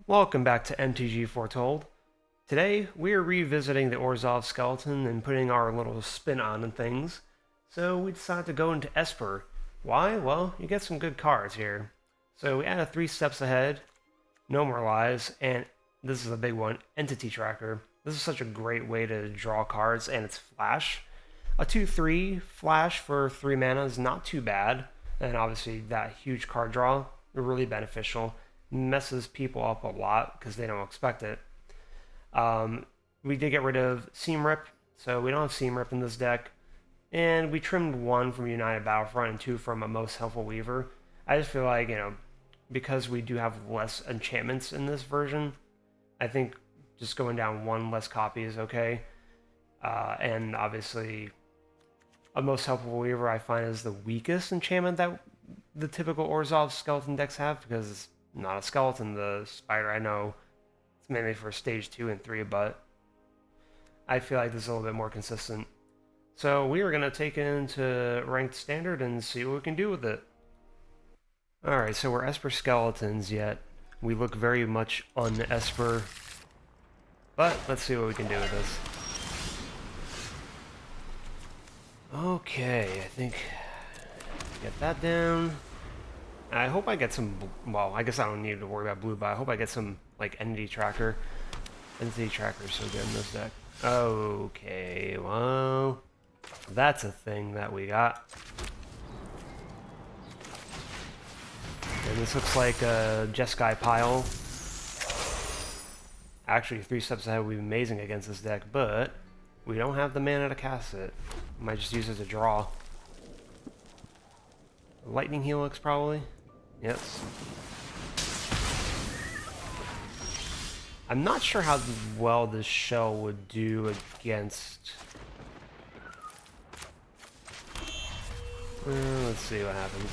Welcome back to MTG Foretold. Today, we are revisiting the Orzhov skeleton and putting our little spin on things. So we decided to go into Esper. Why? Well, you get some good cards here. So we added 3 steps ahead, no more lives, and this is a big one, Entity Tracker. This is such a great way to draw cards, and it's flash. A 2-3 flash for 3 mana is not too bad, and obviously that huge card draw, really beneficial. Messes people up a lot because they don't expect it. We did get rid of Seam Rip, so we don't have Seam Rip in this deck. And we trimmed 1 from United Battlefront and 2 from a Most Helpful Weaver. I just feel like, because we do have less enchantments in this version, I think just going down 1 less copy is okay. And obviously, a Most Helpful Weaver I find is the weakest enchantment that the typical Orzhov skeleton decks have, because it's not a skeleton. The spider, I know it's mainly for stage 2 and 3, but I feel like this is a little bit more consistent. So we are going to take it into ranked standard and see what we can do with it. Alright, so we're Esper skeletons, yet we look very much un-Esper. But let's see what we can do with this. Okay, I think get that down. I hope I get some, well, I guess I don't need to worry about blue, but I hope I get some, like, Entity Tracker. Entity Tracker is so good in this deck. Okay, well, that's a thing that we got. And this looks like a Jeskai pile. Actually, 3 steps ahead would be amazing against this deck, but we don't have the mana to cast it. Might just use it to draw. Lightning Helix, probably. Yes. I'm not sure how well this shell would do against... let's see what happens.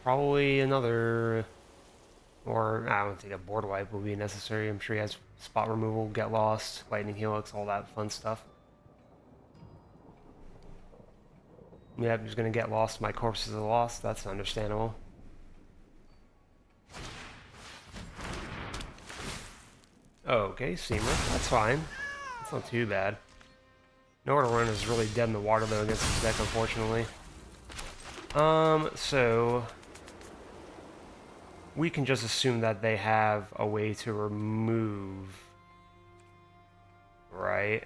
Probably another... Or, I don't think a board wipe will be necessary. I'm sure he has spot removal, get lost, lightning helix, all that fun stuff. Yeah, I'm just gonna get lost. My corpses are lost. That's understandable. Okay, Seamer. That's fine. That's not too bad. Nowhere to Run is really dead in the water, though, against this deck, unfortunately. So... we can just assume that they have a way to remove, right?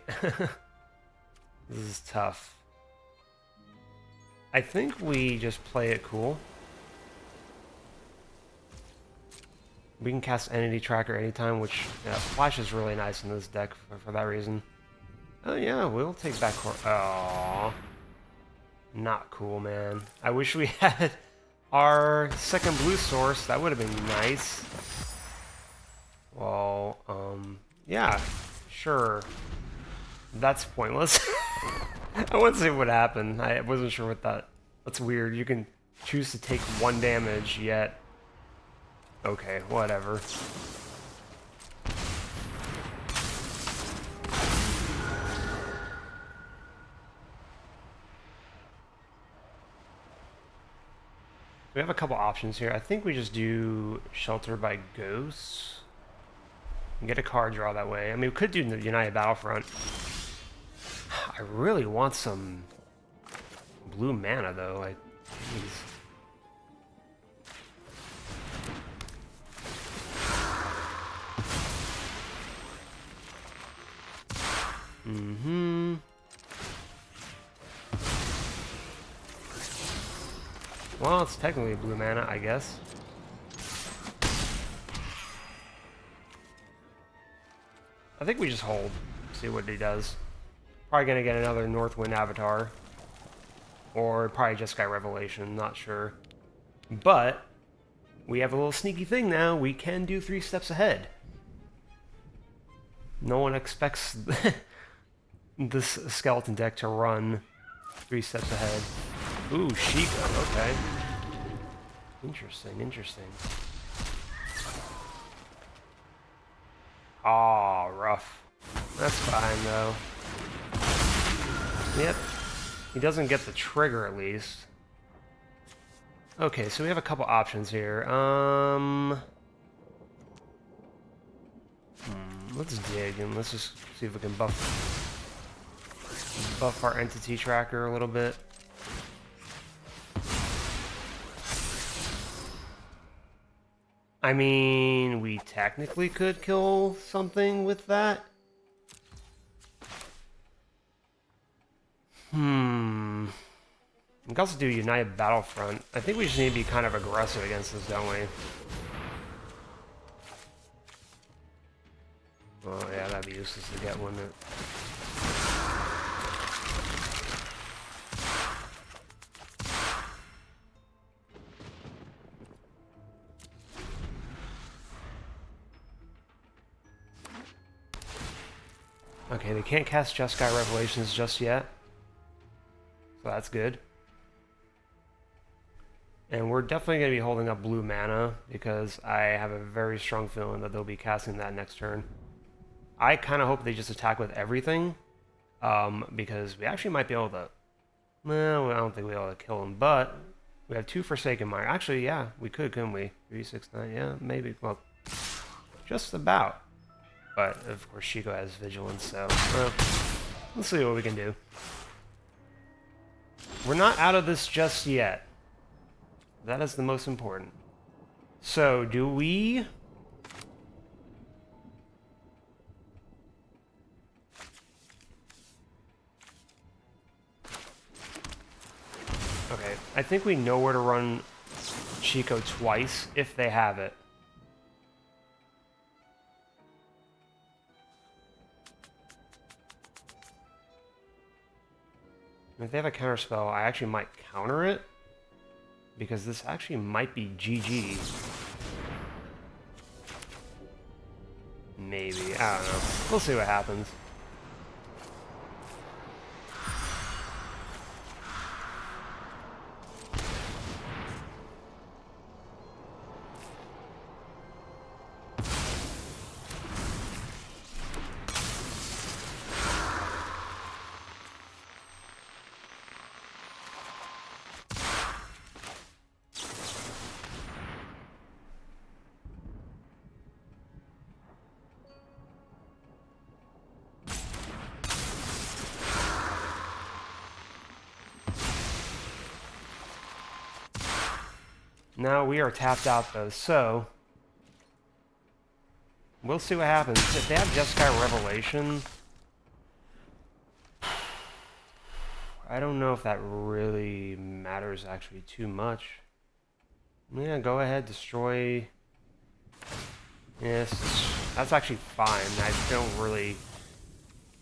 This is tough. I think we just play it cool. We can cast Entity Tracker anytime, which Flash is really nice in this deck for that reason. Oh yeah, we'll take back core. Aww. Not cool, man. I wish we had our second blue source. That would have been nice. Well, yeah, sure. That's pointless. I wouldn't say what happened. I wasn't sure what that... That's weird. You can choose to take 1 damage, yet... Okay, whatever. We have a couple options here. I think we just do Shelter by Ghosts. And get a card draw that way. I mean, we could do the United Battlefront. I really want some blue mana, though. Well, it's technically blue mana, I guess. I think we just hold. See what he does. Probably gonna get another Northwind Avatar. Or probably just Sky Revelation, not sure. But, we have a little sneaky thing now. We can do 3 steps ahead. No one expects this skeleton deck to run 3 steps ahead. Ooh, Sheikah, okay. Interesting, interesting. Aw, rough. That's fine, though. Yep. He doesn't get the trigger, at least. Okay, so we have a couple options here. Let's dig and let's just see if we can buff our entity tracker a little bit. I mean, we technically could kill something with that. We can also do United Battlefront. I think we just need to be kind of aggressive against this, don't we? Oh yeah, that'd be useless to get, wouldn't it? Okay, they can't cast Jeskai Revelations just yet. So that's good. And we're definitely going to be holding up blue mana because I have a very strong feeling that they'll be casting that next turn. I kind of hope they just attack with everything because we actually might be able to... Well, I don't think we'll be able to kill them, but we have 2 Forsaken Mire. Actually, yeah, we could, couldn't we? 3, 6, 9, yeah, maybe. Well, just about. But, of course, Chico has Vigilance, so... let's see what we can do. We're not out of this just yet. That is the most important. So, do we... Okay, I think we know where to run Chico twice, if they have it. If they have a counterspell, I actually might counter it. Because this actually might be GG. Maybe. I don't know. We'll see what happens. Now we are tapped out though, so we'll see what happens. If they have Jeskai Revelation, I don't know if that really matters actually too much. Yeah, go ahead, destroy. Yes, that's actually fine. I don't really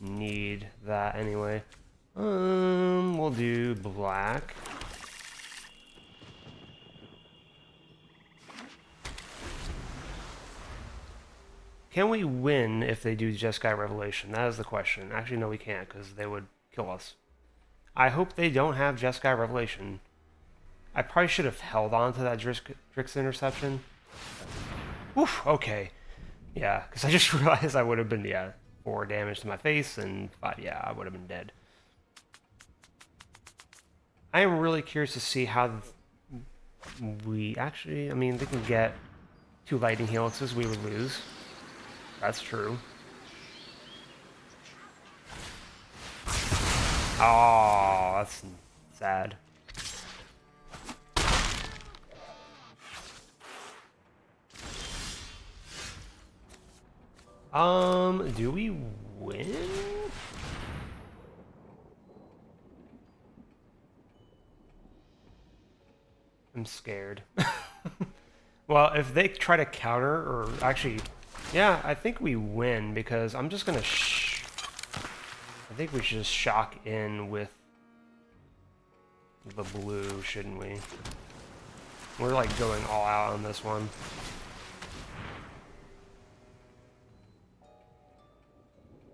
need that anyway. We'll do black. Can we win if they do Jeskai Revelation? That is the question. Actually, no, we can't, because they would kill us. I hope they don't have Jeskai Revelation. I probably should have held on to that Drix Interception. Oof, okay. Yeah, because I just realized I would have been, 4 damage to my face, and 5, yeah, I would have been dead. I am really curious to see how we actually, I mean, they can get 2 Lightning Helixes, we would lose. That's true. Oh, that's sad. Do we win? I'm scared. Well, if they try to counter, or actually... Yeah, I think we win, because I'm just gonna I think we should just shock in with the blue, shouldn't we? We're like going all out on this one.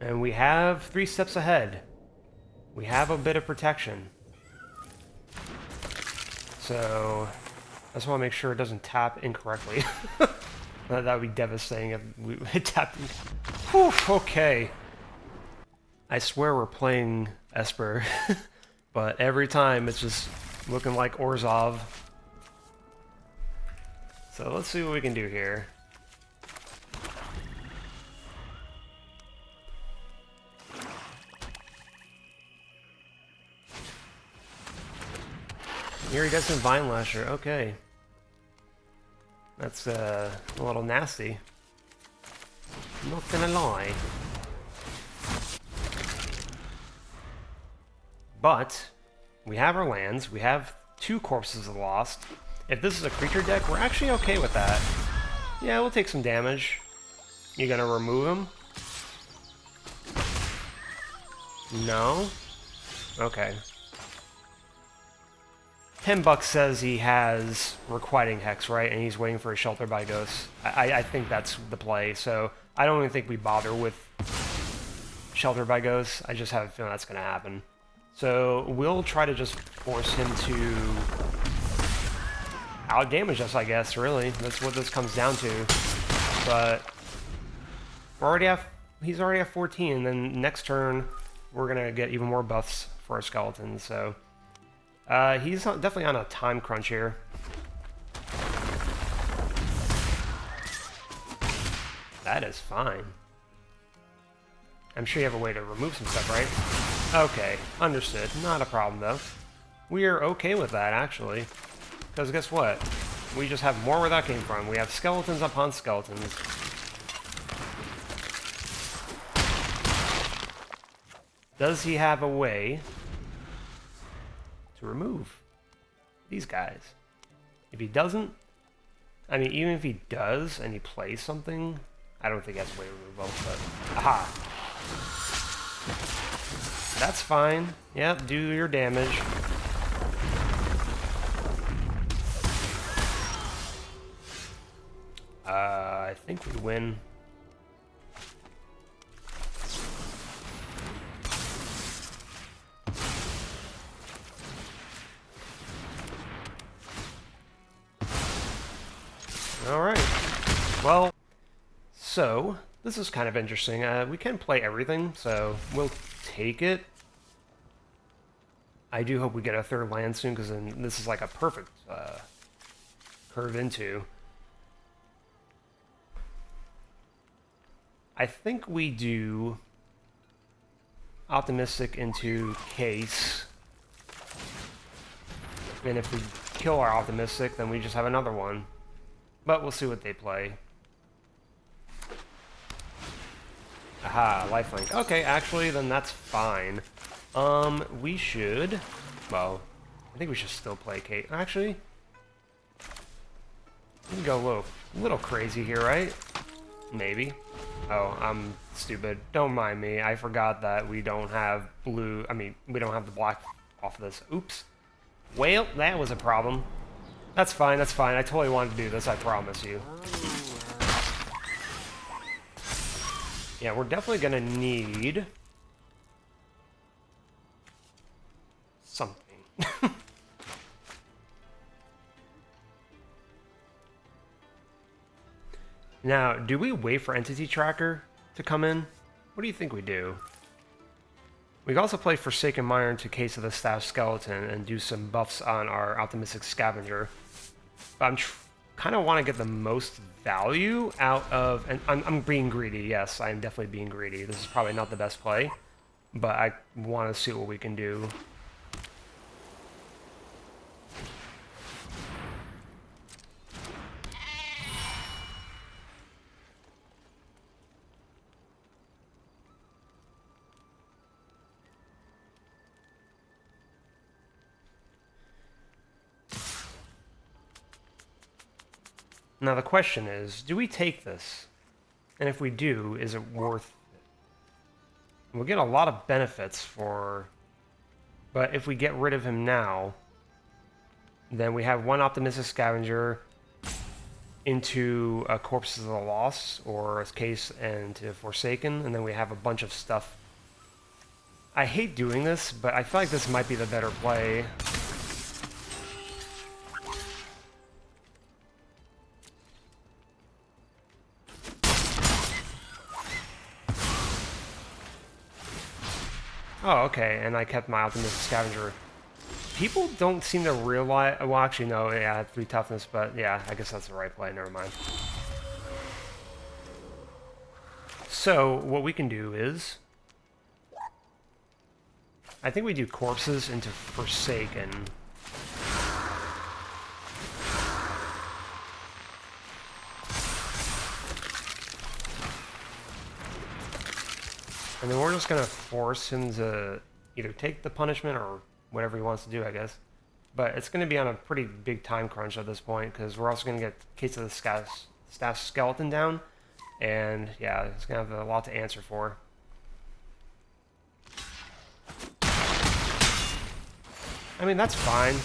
And we have 3 steps ahead. We have a bit of protection. So, I just want to make sure it doesn't tap incorrectly. That would be devastating if we tapped. Whew, okay. I swear we're playing Esper. But every time it's just looking like Orzhov. So let's see what we can do here. Here he does some Vine Lasher. Okay. That's a little nasty. I'm not gonna lie. But we have our lands. We have 2 Corpses of the Lost. If this is a creature deck, we're actually okay with that. Yeah, we'll take some damage. You gonna remove him? No? Okay. $10 says he has Requiting Hex, right? And he's waiting for a Shelter by Ghosts. I think that's the play, so I don't even think we bother with Shelter by Ghosts. I just have a feeling that's going to happen. So we'll try to just force him to out-damage us, I guess, really. That's what this comes down to. But he's already at 14, and then next turn we're going to get even more buffs for our skeletons, so... he's definitely on a time crunch here. That is fine. I'm sure you have a way to remove some stuff, right? Okay, understood. Not a problem, though. We are okay with that, actually. Because guess what? We just have more where that came from. We have skeletons upon skeletons. Does he have a way to remove these guys? If he doesn't, I mean, even if he does and he plays something, I don't think that's a way to remove them, but aha. That's fine. Yep, do your damage. I think we win. Alright, well, so, this is kind of interesting. We can play everything, so we'll take it. I do hope we get a 3rd land soon, because then this is like a perfect curve into. I think we do Optimistic into Case. And if we kill our Optimistic, then we just have another one. But we'll see what they play. Aha, lifelink. Okay, actually, then that's fine. We should... Well, I think we should still play Kate. Actually, we can go a little crazy here, right? Maybe. Oh, I'm stupid. Don't mind me. I forgot that we don't have blue... I mean, we don't have the black off of this. Oops. Well, that was a problem. That's fine, that's fine. I totally wanted to do this, I promise you. Yeah, we're definitely gonna need... something. Now, do we wait for Entity Tracker to come in? What do you think we do? We can also play Forsaken Mire into Case of the Staff Skeleton and do some buffs on our Optimistic Scavenger. But I'm kind of want to get the most value out of... And I'm being greedy, yes, I'm definitely being greedy. This is probably not the best play, but I want to see what we can do. Now the question is, do we take this? And if we do, is it worth it? We'll get a lot of benefits for... But if we get rid of him now, then we have one Optimistic Scavenger into a Corpses of the Lost, or a Case and to Forsaken, and then we have a bunch of stuff. I hate doing this, but I feel like this might be the better play. Oh, okay, and I kept my optimistic scavenger. People don't seem to realize... Well, actually, no, yeah, I had 3 toughness, but yeah, I guess that's the right play, never mind. So, what we can do is... I think we do corpses into Forsaken. And then we're just going to force him to either take the punishment or whatever he wants to do, I guess. But it's going to be on a pretty big time crunch at this point, because we're also going to get Case of the Staff Skeleton down. And yeah, it's going to have a lot to answer for. I mean, that's fine.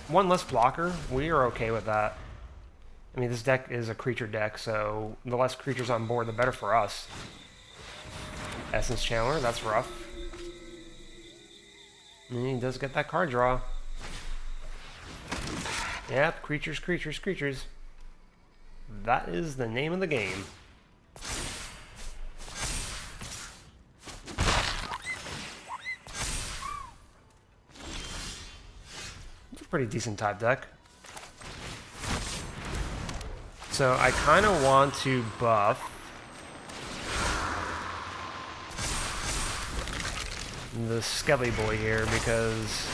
1 less blocker, we are okay with that. I mean, this deck is a creature deck, so the less creatures on board, the better for us. Essence Channeler, that's rough. And he does get that card draw. Yep, creatures, creatures, creatures. That is the name of the game. It's a pretty decent type deck. So I kind of want to buff the Skelly Boy here, because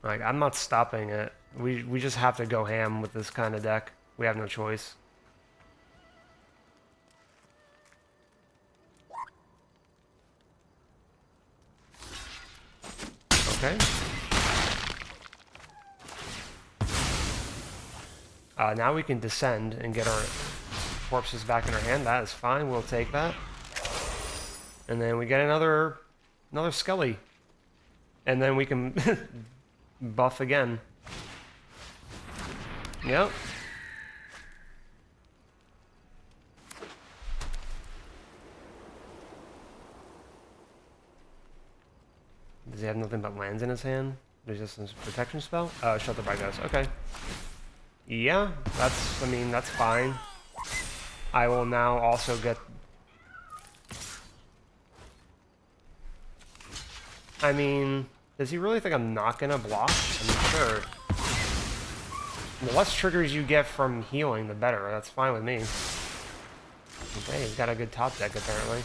like, I'm not stopping it. We just have to go ham with this kind of deck. We have no choice. Okay. Now we can descend and get our corpses back in our hand. That is fine. We'll take that. And then we get another Skelly. And then we can buff again. Yep. Does he have nothing but lands in his hand? Resistance protection spell? Shelter by Ghost. Okay. Yeah, I mean, that's fine. I will now also get... I mean, does he really think I'm not gonna block? I mean, sure. The less triggers you get from healing, the better. That's fine with me. Okay, he's got a good top deck, apparently.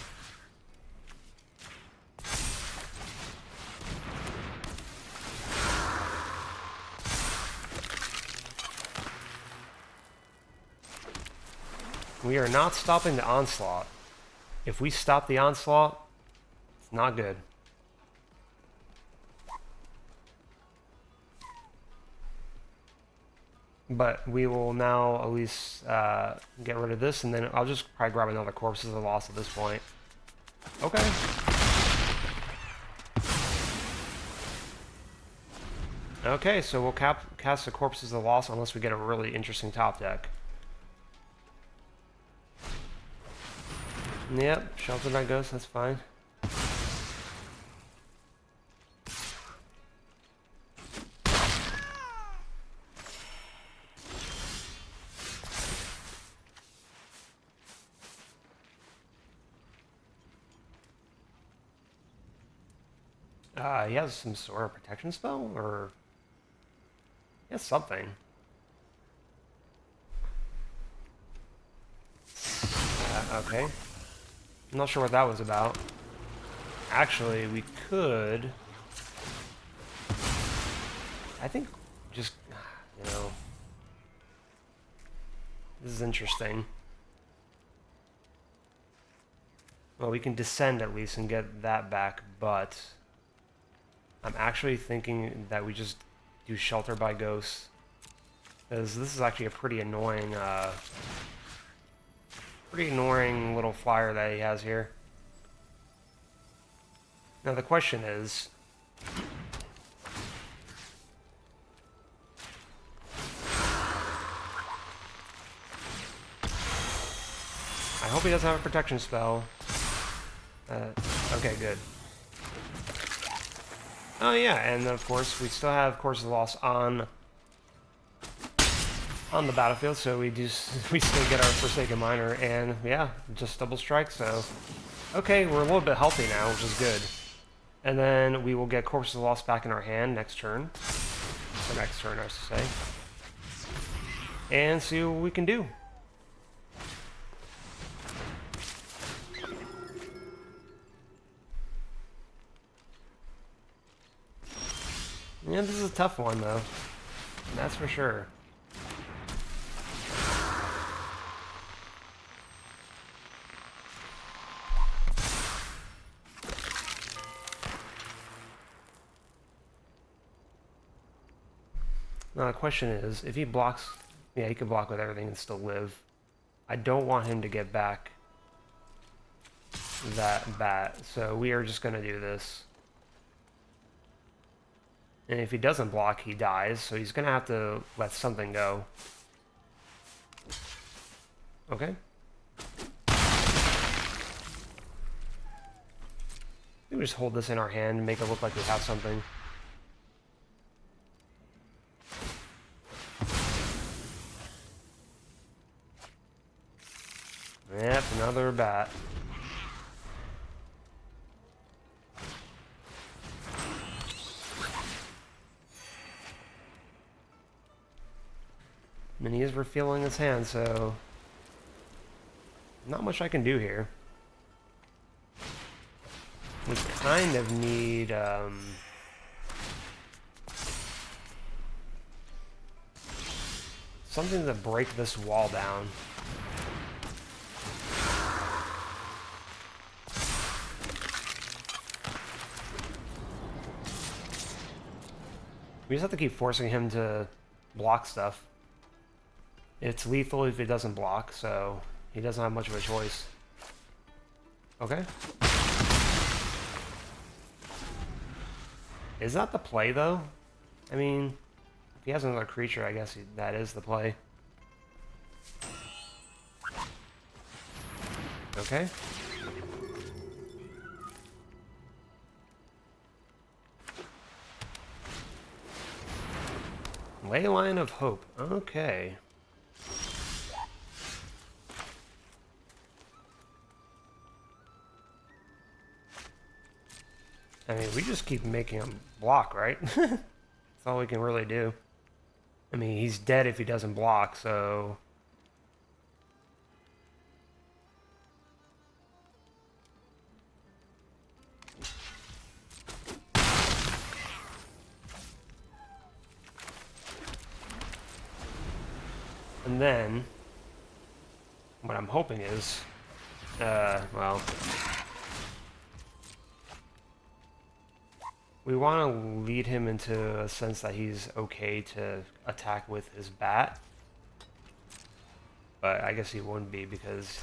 We are not stopping the onslaught. If we stop the onslaught, it's not good. But we will now at least get rid of this, and then I'll just probably grab another Corpse as a loss at this point. Okay. Okay, so we'll cast the Corpse as a loss unless we get a really interesting top deck. Yep, Shelter by Ghost, that's fine. He has some sort of protection spell, or... He has something. Okay. I'm not sure what that was about. Actually, we could... I think just, you know... This is interesting. Well, we can descend at least and get that back, but... I'm actually thinking that we just do Shelter by Ghost. Because this is actually a pretty annoying little flyer that he has here. Now the question is... I hope he doesn't have a protection spell. Okay, good. Oh yeah, and of course we still have Course of the Lost on on the battlefield, so we still get our Forsaken Miner, and yeah, just double strike. So okay, we're a little bit healthy now, which is good. And then we will get Corpses Lost back in our hand next turn, or next turn, I should say, and see what we can do. Yeah, this is a tough one, though. That's for sure. Now, the question is, if he blocks... Yeah, he can block with everything and still live. I don't want him to get back that bat, so we are just going to do this. And if he doesn't block, he dies, so he's going to have to let something go. Okay. We just hold this in our hand and make it look like we have something. Yep, another bat. And he is refilling his hand, so not much I can do here. We kind of need something to break this wall down. We just have to keep forcing him to block stuff. It's lethal if it doesn't block, so he doesn't have much of a choice. Okay. Is that the play, though? I mean, if he has another creature, I guess that is the play. Okay. Leyline of Hope. Okay. I mean, we just keep making him block, right? That's all we can really do. I mean, he's dead if he doesn't block, so... And then, what I'm hoping is, well... We want to lead him into a sense that he's okay to attack with his bat. But I guess he wouldn't be because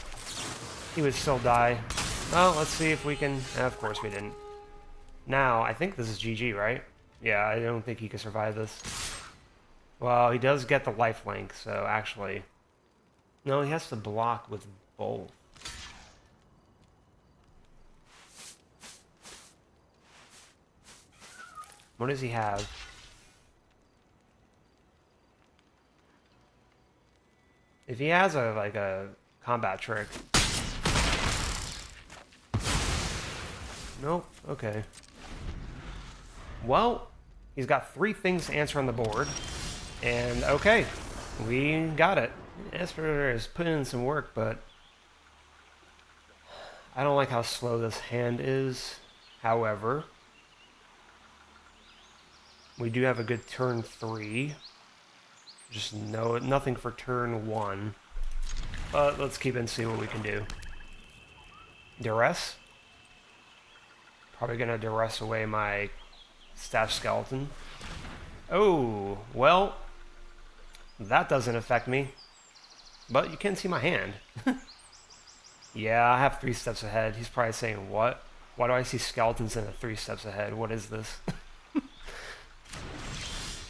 he would still die. Well, let's see if we can... Of course we didn't. Now, I think this is GG, right? Yeah, I don't think he can survive this. Well, he does get the lifelink, so actually... No, he has to block with both. What does he have? If he has a combat trick. Nope, okay. Well, he's got 3 things to answer on the board. And okay, we got it. Esper is putting in some work, but I don't like how slow this hand is. However, we do have a good turn 3. Just nothing for turn 1. But let's keep it and see what we can do. Duress. Probably gonna duress away my staff skeleton. Oh, well, that doesn't affect me. But you can see my hand. Yeah, I have 3 steps ahead. He's probably saying, what? Why do I see skeletons in a 3 steps ahead? What is this?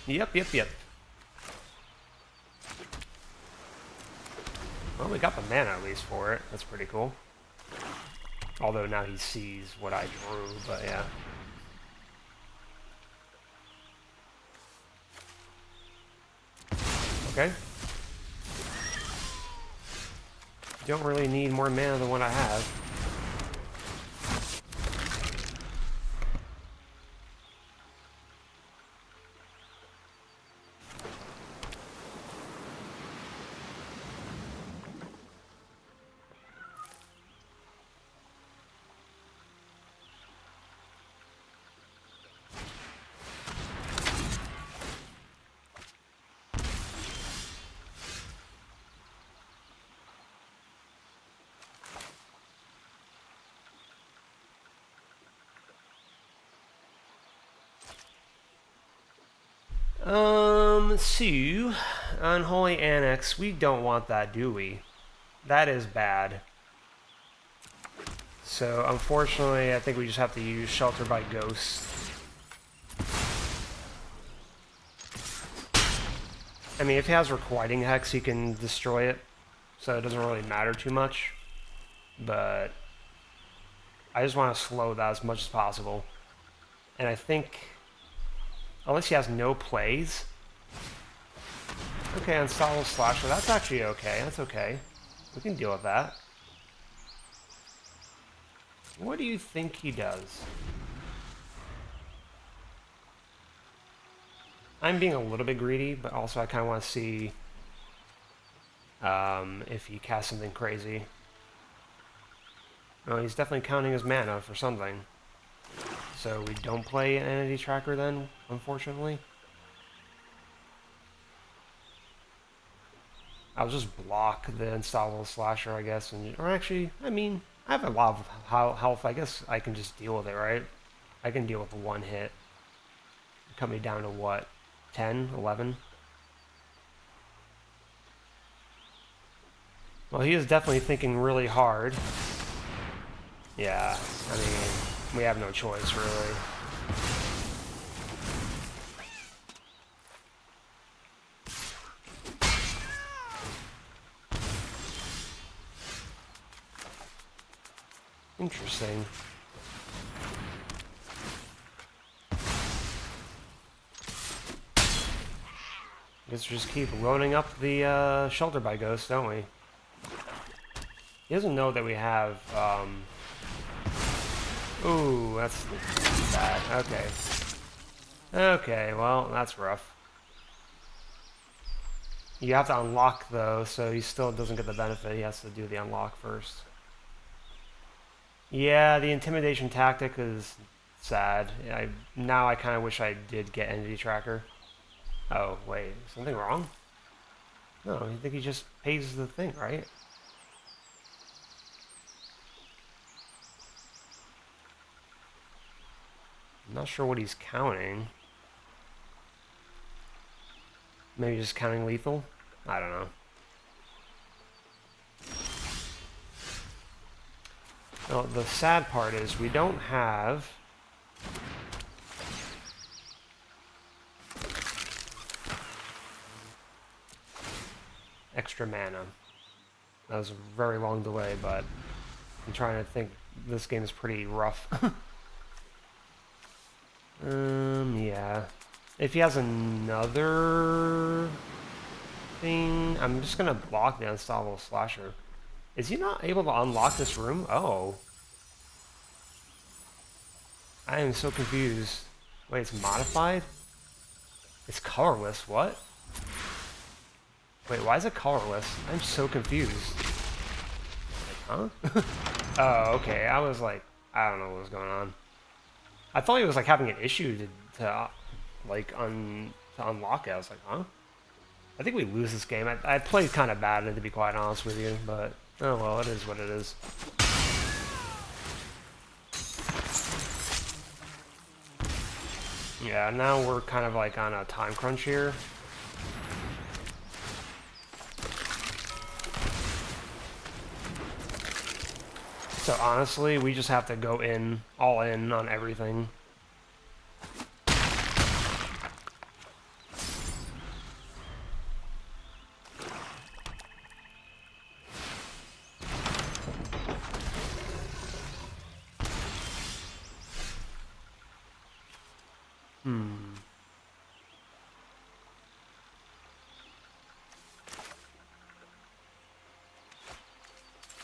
Yep. Well, we got the mana at least for it. That's pretty cool. Although now he sees what I drew, but yeah. Okay. Don't really need more mana than what I have. So, Unholy Annex, we don't want that, do we? That is bad. So, unfortunately, I think we just have to use Shelter by Ghost. I mean, if he has Requiting Hex, he can destroy it, so it doesn't really matter too much. But I just want to slow that as much as possible. And I think, unless he has no plays... Okay, Unstoppable Slasher, that's actually okay, that's okay. We can deal with that. What do you think he does? I'm being a little bit greedy, but also I kind of want to see if he casts something crazy. Oh, he's definitely counting his mana for something. So we don't play an Entity Tracker then, unfortunately. I'll just block the Unstoppable Slasher, I guess. Or actually, I mean, I have a lot of health. I guess I can just deal with it, right? I can deal with one hit. Cut me down to what? 10? 11? Well, he is definitely thinking really hard. Yeah, I mean, we have no choice, really. Interesting. Guess we just keep loading up the Shelter by Ghost, don't we? He doesn't know that we have, Ooh, that's bad. Okay. Okay, well, that's rough. You have to unlock, though, so he still doesn't get the benefit. He has to do the unlock first. Yeah, the intimidation tactic is sad. Now I kind of wish I did get Entity Tracker. Oh, wait. Is something wrong? No, I think he just pays the thing, right? I'm not sure what he's counting. Maybe just counting lethal? I don't know. Well, the sad part is we don't have... extra mana. That was a very long delay, but I'm trying to think. This game is pretty rough. Yeah. If he has another thing, I'm just gonna block the Unstoppable Slasher. Is he not able to unlock this room? Oh. I am so confused. Wait, it's modified? It's colorless, what? Wait, why is it colorless? I'm so confused. Like, huh? Oh, okay. I was like, I don't know what was going on. I thought he was like having an issue to unlock it. I was like, huh? I think we lose this game. I played kind of bad, to be quite honest with you, but oh well, it is what it is. Yeah, now we're kind of like on a time crunch here. So honestly, we just have to go all in on everything.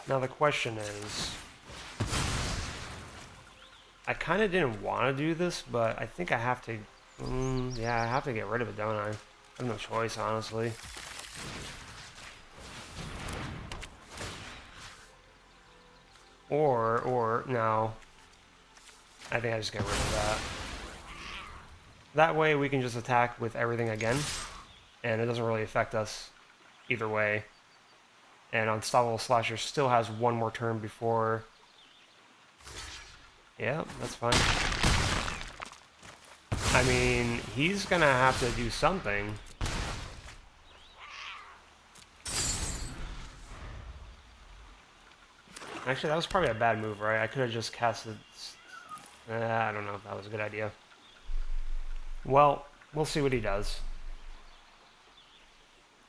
Now the question is, I kind of didn't want to do this, but I think I have to, yeah, I have to get rid of it, don't I? I have no choice, honestly. Or, no. I think I just get rid of that. That way we can just attack with everything again, and it doesn't really affect us either way. And Unstoppable Slasher still has one more turn before... Yeah, that's fine. I mean, he's gonna have to do something. Actually, that was probably a bad move, right? I could have just casted... I don't know if that was a good idea. Well, we'll see what he does.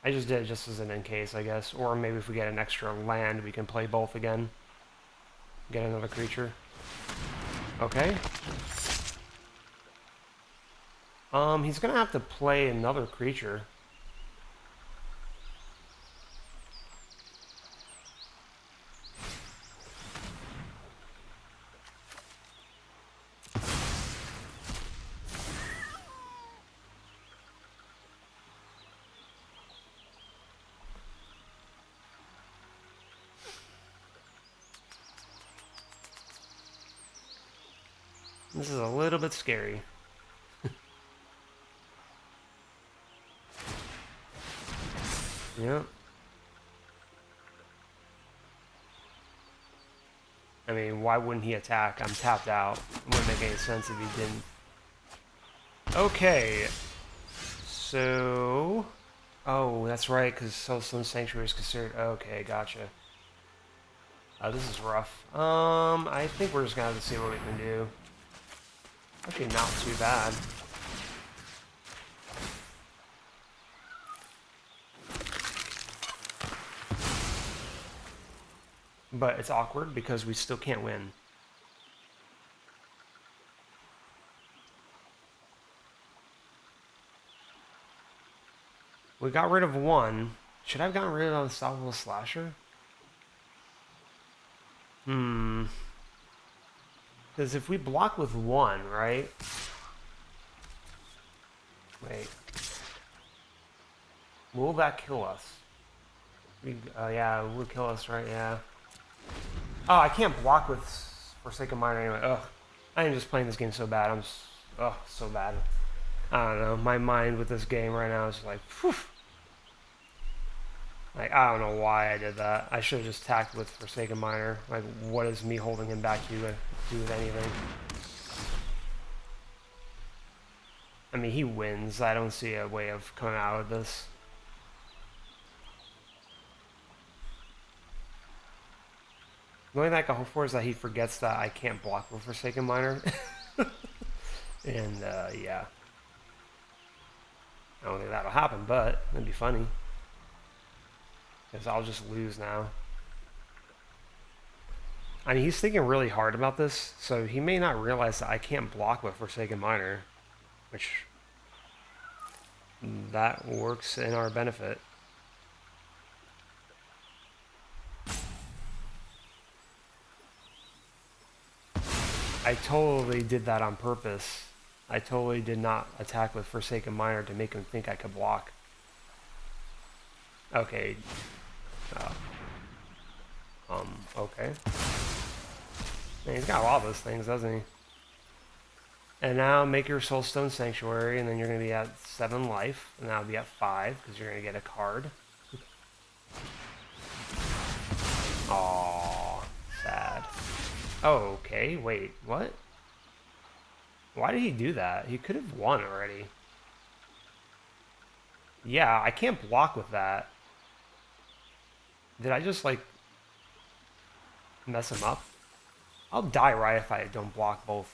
I just did it just as an in case, I guess. Or maybe if we get an extra land, we can play both again. Get another creature. Okay. He's gonna have to play another creature. This is a little bit scary. Yep. I mean, why wouldn't he attack? I'm tapped out. It wouldn't make any sense if he didn't. Okay. So... Oh, that's right, because Soulstone Sanctuary is considered... Okay, gotcha. This is rough. I think we're just gonna have to see what we can do. Actually, not too bad. But it's awkward because we still can't win. We got rid of one. Should I have gotten rid of Unstoppable Slasher? Because if we block with one, right? Wait. Will that kill us? Yeah, it will kill us, right? Yeah. Oh, I can't block with Forsaken Miner anyway. Ugh. I am just playing this game so bad. So bad. I don't know. My mind with this game right now is like, whew. Like, I don't know why I did that. I should have just tacked with Forsaken Miner. Like, what is me holding him back to do with anything? I mean, he wins. I don't see a way of coming out of this. The only thing I can hope for is that he forgets that I can't block with Forsaken Miner. And, yeah. I don't think that'll happen, but it'd be funny. Because I'll just lose now. I mean, he's thinking really hard about this, so he may not realize that I can't block with Forsaken Miner. Which... that works in our benefit. I totally did that on purpose. I totally did not attack with Forsaken Miner to make him think I could block. Okay. Okay. Man, he's got a lot of those things, doesn't he? And now make your Soulstone Sanctuary, and then you're going to be at 7 life, and that'll be at 5, because you're going to get a card. Aww, sad. Oh, okay, wait, what? Why did he do that? He could have won already. Yeah, I can't block with that. Did I just, like, mess him up? I'll die right if I don't block both.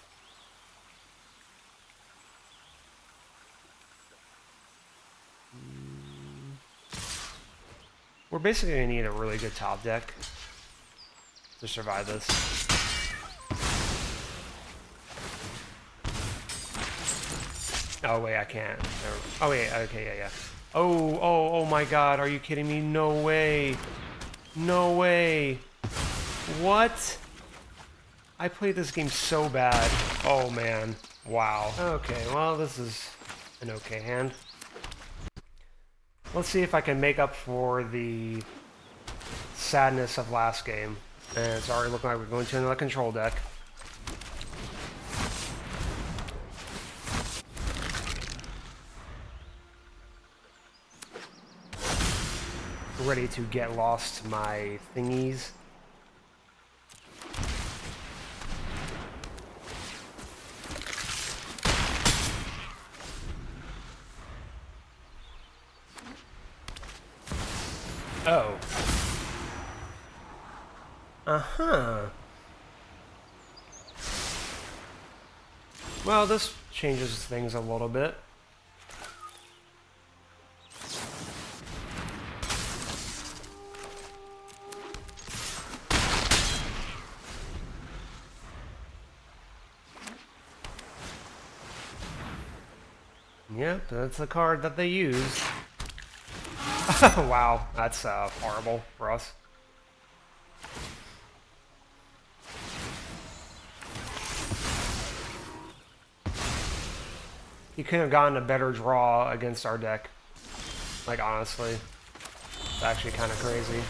We're basically going to need a really good top deck to survive this. Oh, wait, I can't. Oh, wait, okay, yeah. Oh my god, are you kidding me? No way. No way. What? I played this game so bad. Oh man. Wow. Okay, well this is an okay hand. Let's see if I can make up for the sadness of last game. And it's already looking like we're going to another control deck. Ready to get lost to my thingies. Oh. Uh-huh. Well, this changes things a little bit. Yep, that's the card that they use. Wow, that's horrible for us. You couldn't have gotten a better draw against our deck. Like, honestly. It's actually kind of crazy.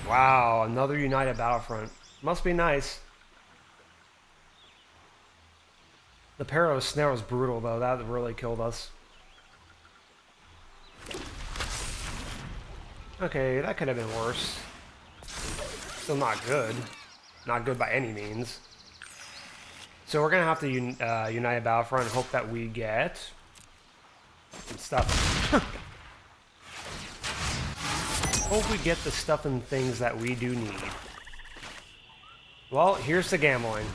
Wow, another United Battlefront. Must be nice. The Pero Snare was brutal, though. That really killed us. Okay, that could have been worse. Still not good. Not good by any means. So we're going to have to United Battlefront and hope that we get some stuff. Hope we get the stuff and things that we do need. Well, here's the gambling.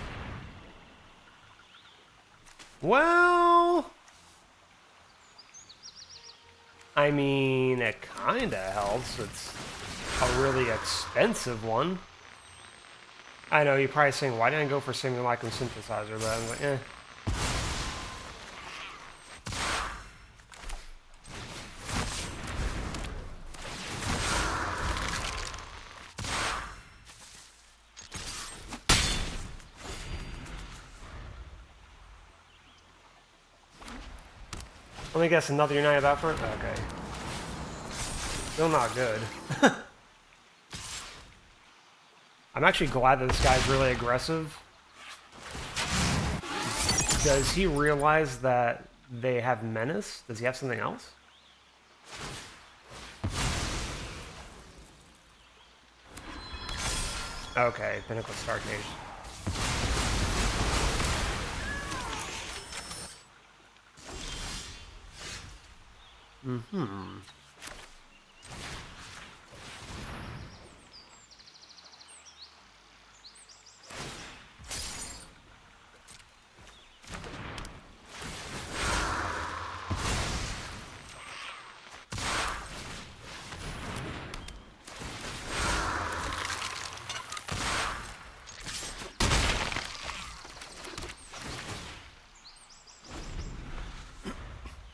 Well, I mean, it kinda helps. It's a really expensive one. I know, you're probably saying, why didn't I go for Simulacrum Synthesizer? But I'm like, eh. Let me guess, another United Battlefront? Okay. Still not good. I'm actually glad that this guy's really aggressive. Does he realize that they have Menace? Does he have something else? Okay, Pinnacle Starcade. Mm-hmm.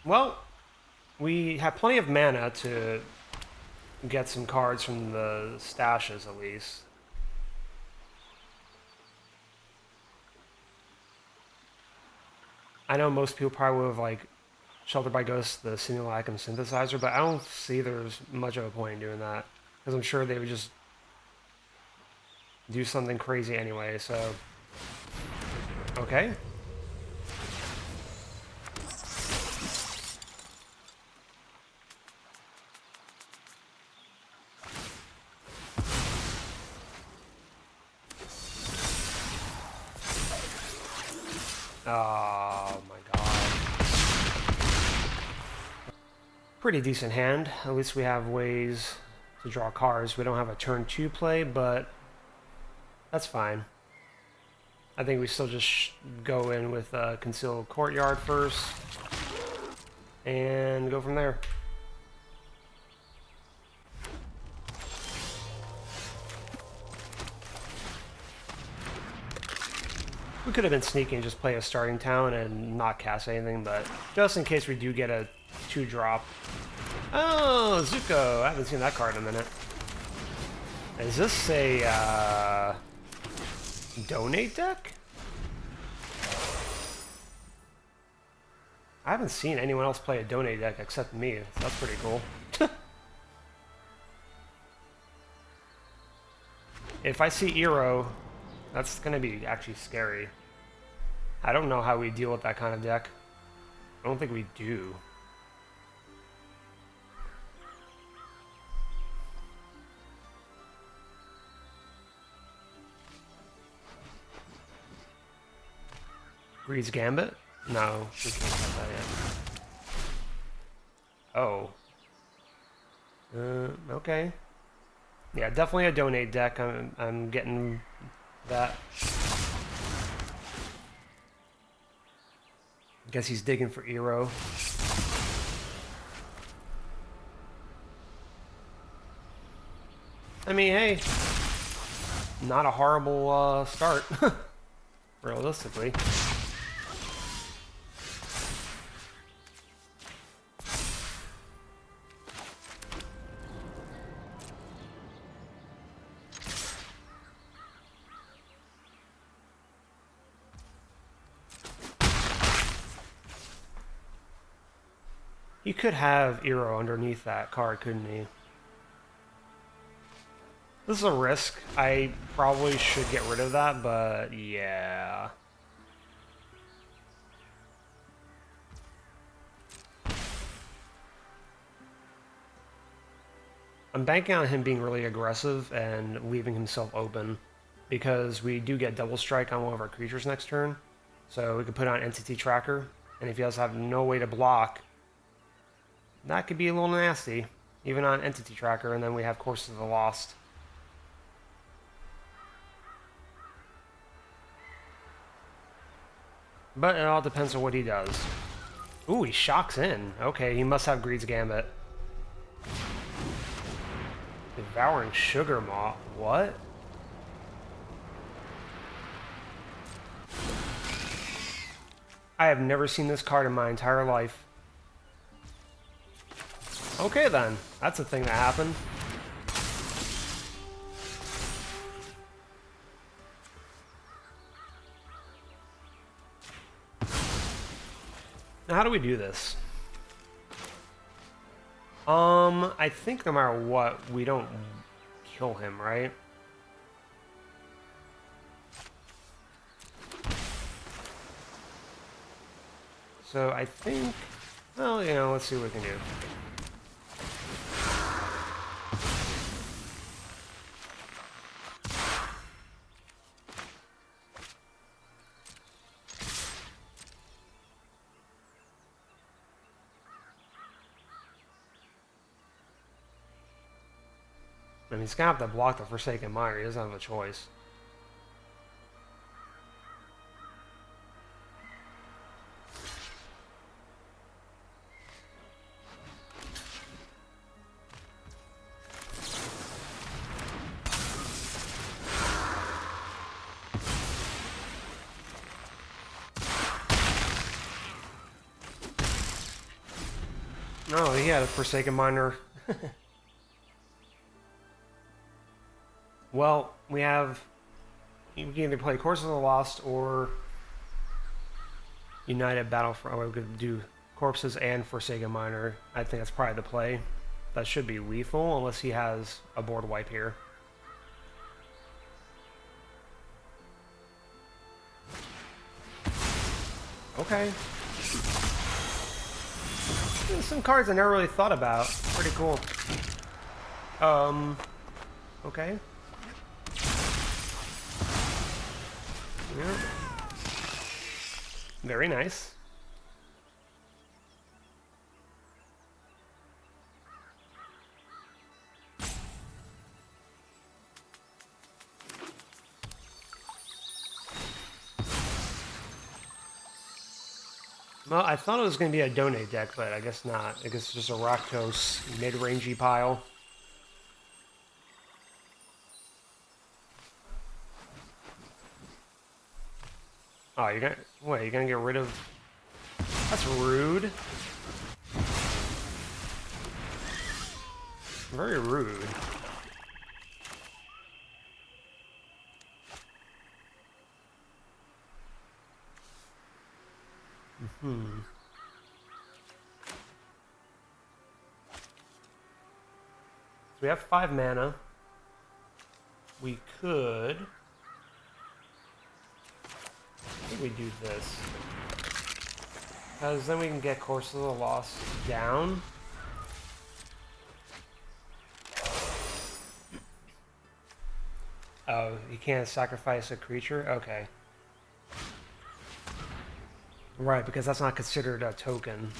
Well, we have plenty of mana to get some cards from the stashes, at least. I know most people probably would have, like, Sheltered by Ghosts, the Simulacrum Synthesizer, but I don't see there's much of a point in doing that. Because I'm sure they would just do something crazy anyway, so... Okay. Oh my god. Pretty decent hand. At least we have ways to draw cards. We don't have a turn 2 play, but that's fine. I think we still just go in with Concealed Courtyard first, and go from there. We could have been sneaky and just play a starting town and not cast anything, but just in case we do get a 2-drop. Oh, Zuko! I haven't seen that card in a minute. Is this a donate deck? I haven't seen anyone else play a donate deck except me. So that's pretty cool. If I see Eero, that's gonna be actually scary. I don't know how we deal with that kind of deck. I don't think we do. Greed's Gambit? No, we can't have that yet. Oh. Okay. Yeah, definitely a donate deck. I'm getting that. I guess he's digging for Eero. I mean, hey, not a horrible start, realistically. You could have Eero underneath that card, couldn't he? This is a risk. I probably should get rid of that, but yeah. I'm banking on him being really aggressive and leaving himself open, because we do get double strike on one of our creatures next turn. So we could put on Entity Tracker, and if he does have no way to block, that could be a little nasty, even on Entity Tracker, and then we have Course of the Lost. But it all depends on what he does. Ooh, he shocks in. Okay, he must have Greed's Gambit. Devouring Sugar Maw. What? I have never seen this card in my entire life. Okay then, that's a thing that happened. Now how do we do this? I think no matter what, we don't kill him, right? So I think, well, you know, let's see what we can do. I mean, he's gonna have to block the Forsaken Mire. He doesn't have a choice. No, he had a Forsaken Miner. Well, we have... You can either play Course of the Lost or United Battlefront. Or we could do Corpses and Forsaken Miner. I think that's probably the play. That should be lethal, unless he has a board wipe here. Okay. Some cards I never really thought about. Pretty cool. Okay. Yeah. Very nice. Well, I thought it was going to be a donate deck, but I guess not. I guess it's just a Rakdos mid-rangey pile. Oh, you're gonna... Wait, you're gonna get rid of... That's rude. Very rude. Hmm. So we have 5 mana. We could... I think we do this. Because then we can get Course of the Lost down. Oh, you can't sacrifice a creature? Okay. Right, because that's not considered a token.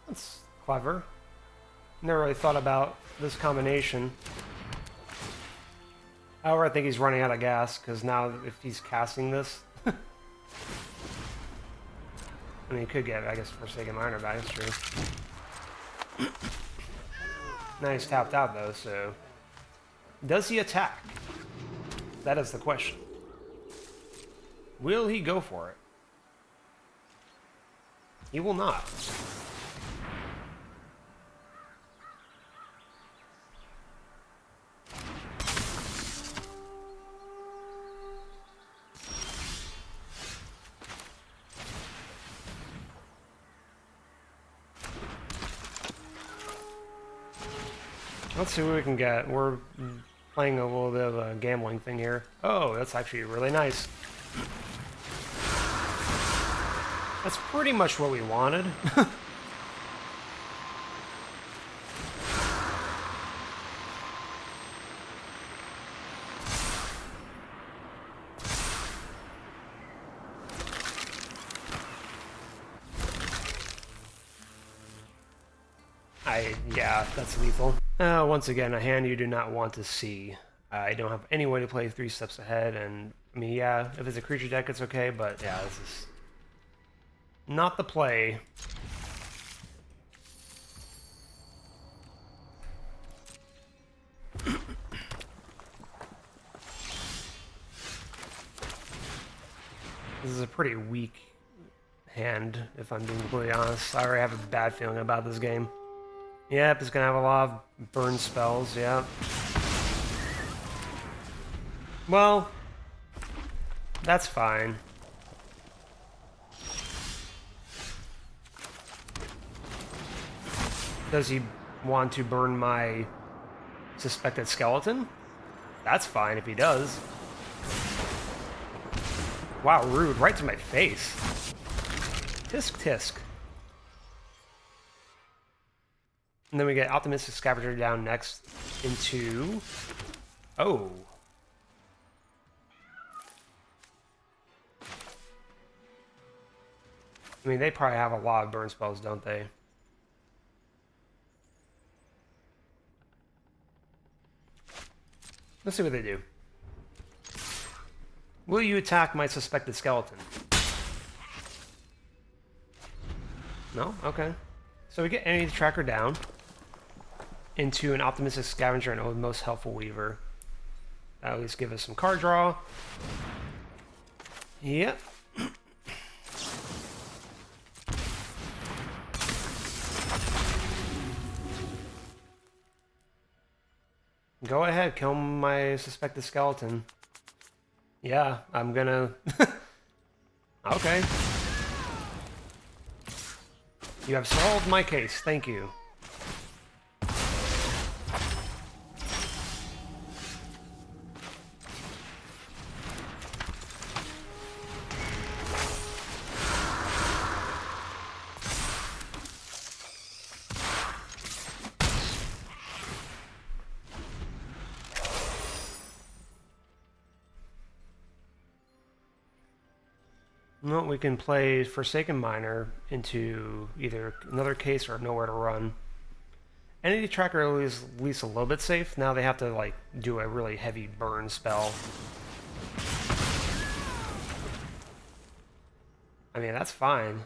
That's clever. Never really thought about this combination. However, I think he's running out of gas, because now if he's casting this... I mean, he could get, I guess, Forsaken Miner back, that's true. Now he's tapped out, though, so... Does he attack? That is the question. Will he go for it? He will not. Let's see what we can get. We're playing a little bit of a gambling thing here. Oh, that's actually really nice. That's pretty much what we wanted. Yeah, that's lethal. Once again, a hand you do not want to see. I don't have any way to play 3 steps ahead, and I mean, yeah, if it's a creature deck, it's okay, but yeah, this is not the play. This is a pretty weak hand, if I'm being completely honest. I already have a bad feeling about this game. Yep, it's gonna have a lot of burn spells, yeah. Well, that's fine. Does he want to burn my suspected skeleton? That's fine if he does. Wow, rude. Right to my face. Tisk tisk. And then we get Optimistic Scavenger down next into... Oh. I mean, they probably have a lot of burn spells, don't they? Let's see what they do. Will you attack my suspected skeleton? No? Okay. So we get Enemy Tracker down into an Optimistic Scavenger and Most Helpful Weaver. That'll at least give us some card draw. Yep. Go ahead, kill my suspected skeleton. Yeah, I'm gonna... Okay. You have solved my case, thank you. Well, we can play Forsaken Miner into either another case or Nowhere to Run. Entity Tracker is at least a little bit safe. Now they have to, like, do a really heavy burn spell. I mean, that's fine.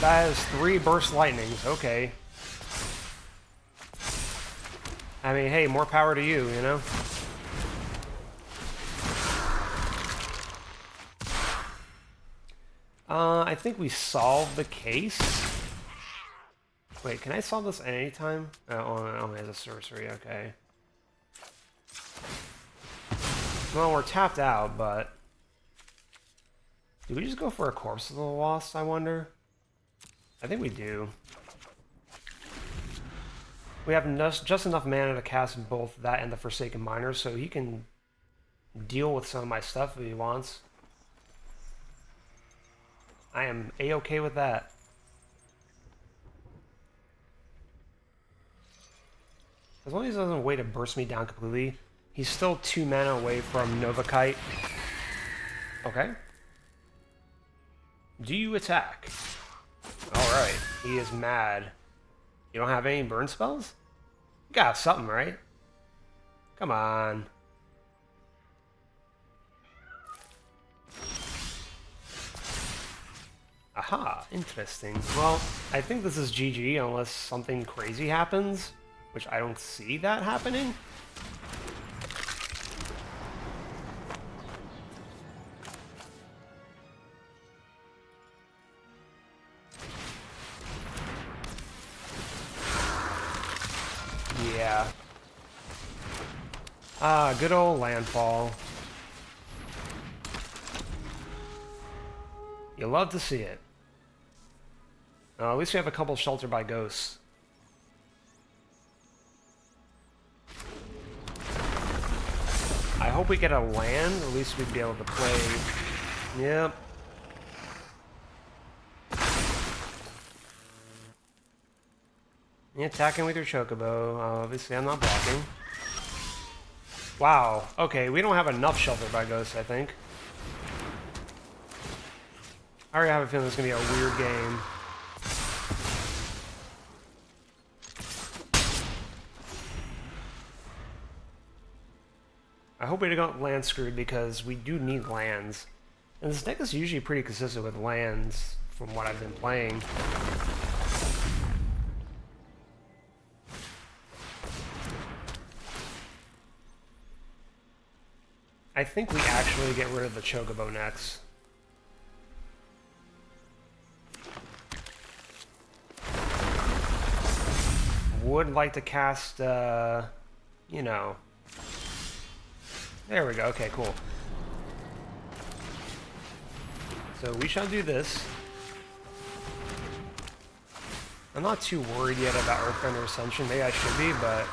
That has 3 Burst Lightnings, okay. I mean, hey, more power to you, you know? I think we solved the case. Wait, can I solve this at any time? Only as a sorcery, okay. Well, we're tapped out, but... Do we just go for a Corpse of the Lost, I wonder? I think we do. We have just enough mana to cast both that and the Forsaken Miner, so he can deal with some of my stuff if he wants. I am A-okay with that. As long as he doesn't wait to burst me down completely, he's still 2 mana away from Nova Kite. Okay. Do you attack? Alright, he is mad. You don't have any burn spells? You got something, right? Come on. Aha, interesting. Well, I think this is GG unless something crazy happens, which I don't see that happening. Yeah. Ah, good old landfall. You love to see it. At least we have a couple Shelter by Ghosts. I hope we get a land, at least we'd be able to play. Yep. You're attacking with your Chocobo. Obviously, I'm not blocking. Wow. Okay, we don't have enough Shelter by Ghosts, I think. I already have a feeling it's going to be a weird game. I hope we don't land screwed because we do need lands. And this deck is usually pretty consistent with lands from what I've been playing. I think we actually get rid of the Chocobo next. Would like to cast, you know... There we go, okay, cool. So we shall do this. I'm not too worried yet about Earthbender Ascension. Maybe I should be, but...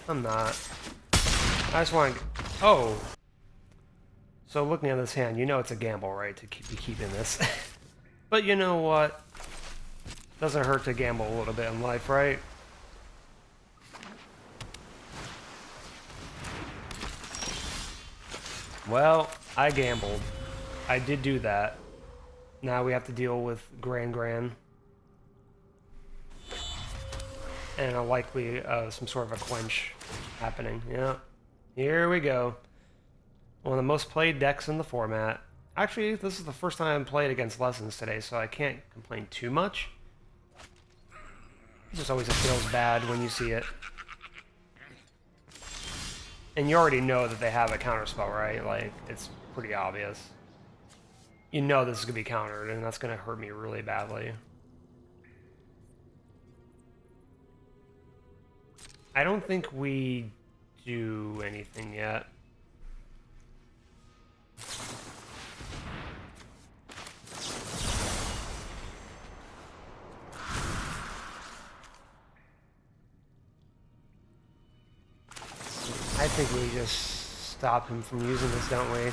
I'm not. I just want to... Oh! So looking at this hand, you know it's a gamble, right, to be keeping this. But you know what? Doesn't hurt to gamble a little bit in life, right? Well, I gambled. I did do that. Now we have to deal with Gran. And a likely some sort of a quench happening. Yeah. Here we go. One of the most played decks in the format. Actually, this is the first time I've played against Lessons today, so I can't complain too much. It just always feels bad when you see it. And you already know that they have a counterspell, right? Like, it's pretty obvious. You know this is going to be countered, and that's going to hurt me really badly. I don't think we do anything yet. I think we just stop him from using this, don't we?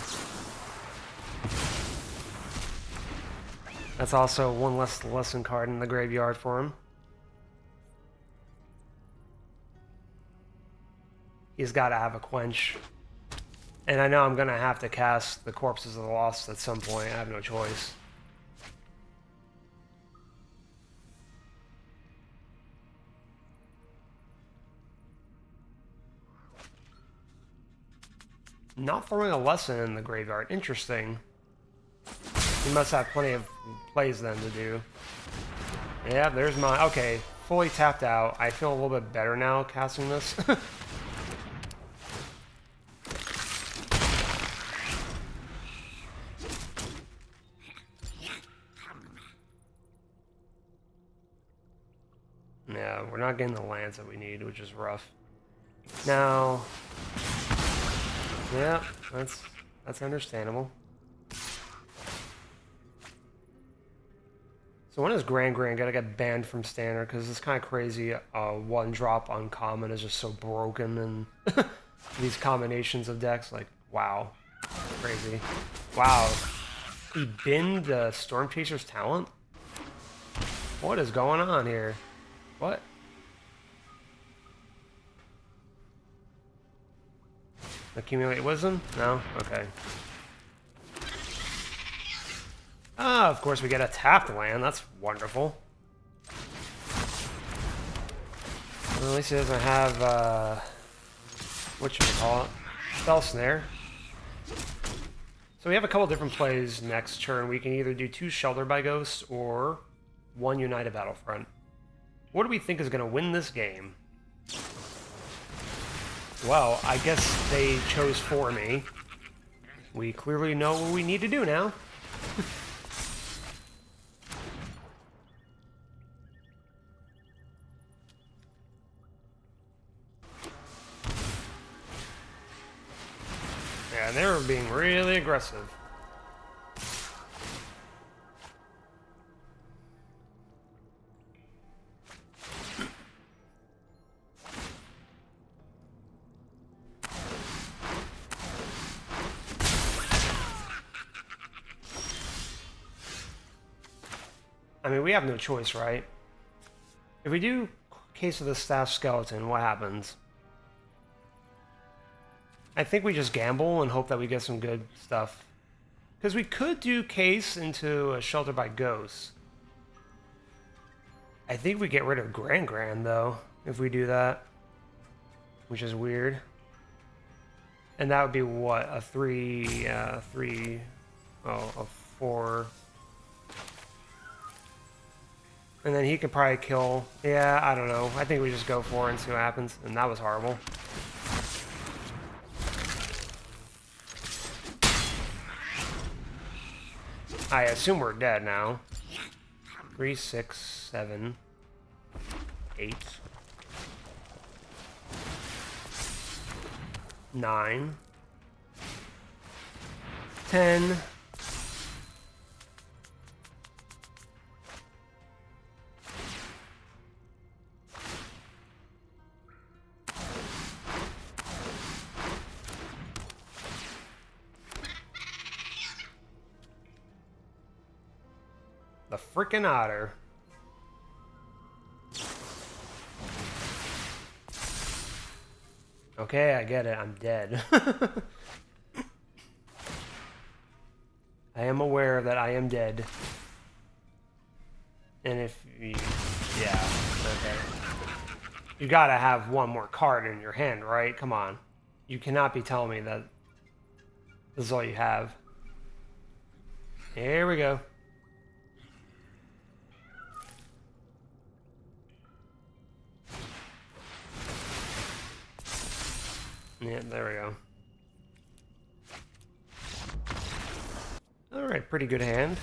That's also one less lesson card in the graveyard for him. He's got to have a quench. And I know I'm gonna have to cast the Corpses of the Lost at some point. I have no choice. Not throwing a lesson in the graveyard. Interesting. He must have plenty of plays then to do. Yeah, there's my... Okay, fully tapped out. I feel a little bit better now casting this. Yeah, we're not getting the lands that we need, which is rough. Now... Yeah, that's understandable. So when is Grand gonna get banned from Standard? Because it's kind of crazy. One drop uncommon is just so broken, and these combinations of decks, like, wow, crazy. Wow, he binned the Storm Chaser's talent. What is going on here? What? Accumulate wisdom? No? Okay. Ah, of course we get a tapped land. That's wonderful. Well, at least he doesn't have, what should we call it? Spell Snare. So we have a couple different plays next turn. We can either do 2 Shelter by Ghost or 1 United Battlefront. What do we think is going to win this game? Well, I guess they chose for me. We clearly know what we need to do now. Yeah, they were being really aggressive. I mean, we have no choice, right? If we do Case of the Staff Skeleton, what happens? I think we just gamble and hope that we get some good stuff. Because we could do Case into a Shelter by Ghosts. I think we get rid of Grand, though, if we do that. Which is weird. And that would be what? A 4... And then he could probably kill... Yeah, I don't know. I think we just go for it and see what happens. And that was horrible. I assume we're dead now. 3, 6, 7, 8, 9, 10... The frickin' otter. Okay, I get it. I'm dead. I am aware that I am dead. And if you... Yeah, okay. You gotta have one more card in your hand, right? Come on. You cannot be telling me that this is all you have. Here we go. Yeah, there we go. Alright, pretty good hand.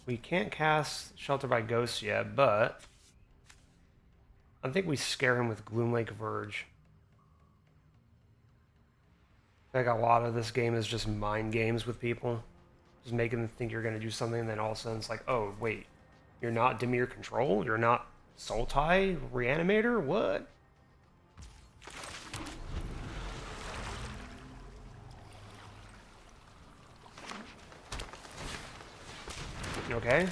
We can't cast Shelter by Ghosts yet, but I think we scare him with Gloomlake Verge. I think a lot of this game is just mind games with people. Just making them think you're going to do something, and then all of a sudden it's like, oh, wait. You're not Dimir Control? You're not Sultai Reanimator? What? Okay.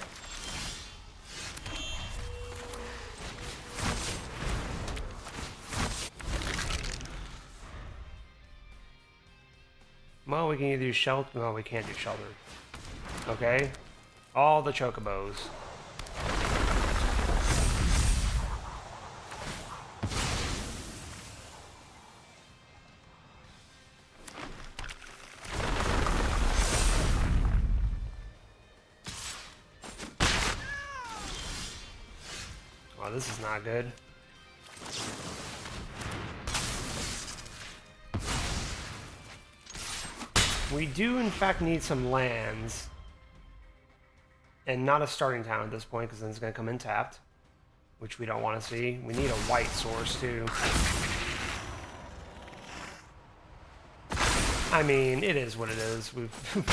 Well, we can either do shelter. No, we can't do shelter. Okay. All the chocobos. Oh, this is not good. We do, in fact, need some lands. And not a starting town at this point, because then it's going to come in tapped. Which we don't want to see. We need a white source, too. I mean, it is what it is. We've...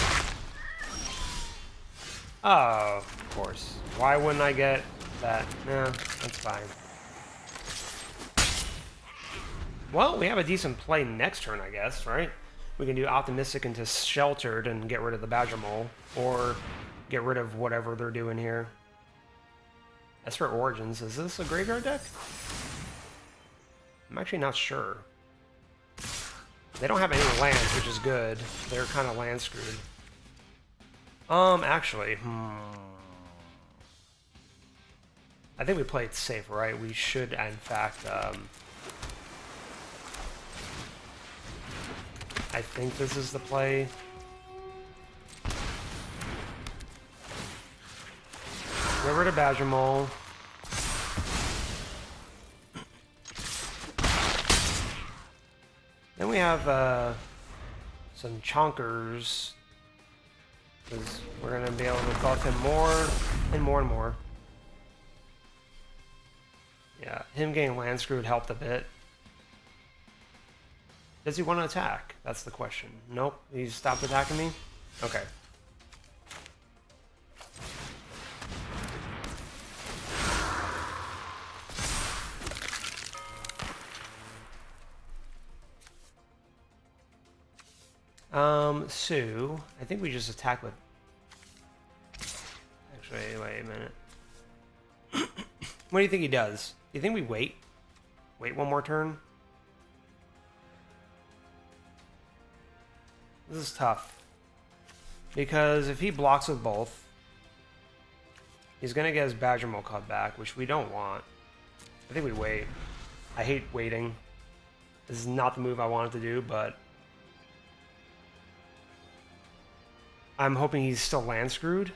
Oh, of course. Why wouldn't I get that? Nah, that's fine. Well, we have a decent play next turn, I guess, right? We can do Optimistic into Sheltered and get rid of the Badger Mole, or get rid of whatever they're doing here. Esper Origins, is this a graveyard deck? I'm actually not sure. They don't have any lands, which is good. They're kind of land screwed. Actually, I think we played safe, right? We should, in fact, I think this is the play. Get rid of Badger Mole. Then we have some Chonkers, because we're going to be able to buff him more and more and more. Yeah, him getting land screwed helped a bit. Does he want to attack? That's the question. Nope, he's stopped attacking me? Okay. So, I think we just attack with... Actually, wait a minute. What do you think he does? Do you think we wait? Wait one more turn? This is tough. Because if he blocks with both, he's going to get his Badger Mole cut back, which we don't want. I think we wait. I hate waiting. This is not the move I wanted to do, but... I'm hoping he's still land screwed,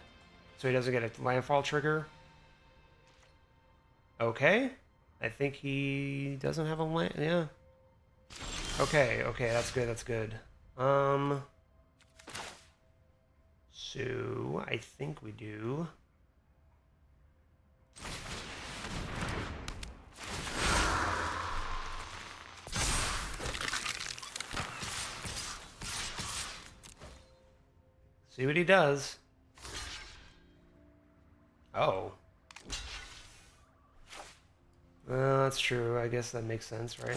so he doesn't get a landfall trigger. Okay. I think he doesn't have a land... Yeah. Okay, okay, that's good, that's good. So, I think we do... See what he does. Oh. That's true. I guess that makes sense, right?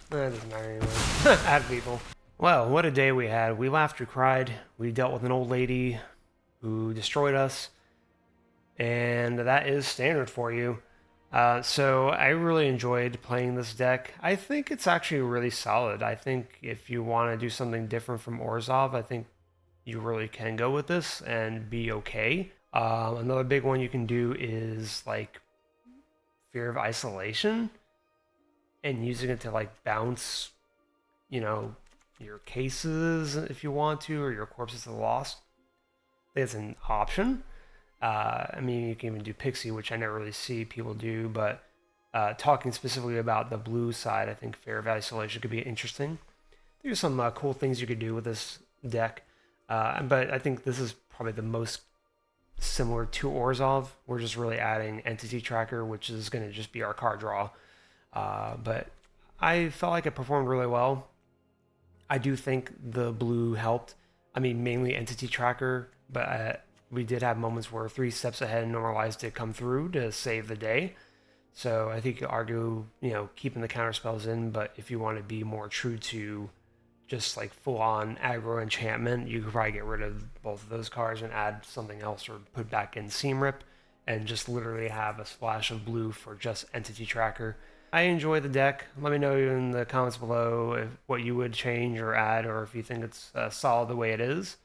That doesn't matter anyway. Add people. Well, what a day we had. We laughed, we cried. We dealt with an old lady who destroyed us. And that is standard for you. So I really enjoyed playing this deck. I think it's actually really solid. I think if you want to do something different from Orzhov, I think you really can go with this and be okay. Another big one you can do is like Fear of Isolation and using it to like bounce, you know, your cases if you want to, or your corpses to the lost. I think it's an option. I mean, you can even do Pixie, which I never really see people do, but talking specifically about the blue side, I think Fear of Isolation could be interesting. There's some cool things you could do with this deck, but I think this is probably the most similar to Orzhov. We're just really adding Entity Tracker, which is going to just be our card draw. But I felt like it performed really well. I do think the blue helped. I mean, mainly Entity Tracker, but we did have moments where 3 steps ahead and Normalized did come through to save the day. So I think you could argue, you know, keeping the counter spells in, but if you want to be more true to just like full-on aggro enchantment, you could probably get rid of both of those cards and add something else or put back in Seam Rip and just literally have a splash of blue for just Entity Tracker. I enjoy the deck. Let me know in the comments below what you would change or add, or if you think it's solid the way it is.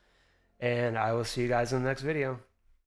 And I will see you guys in the next video.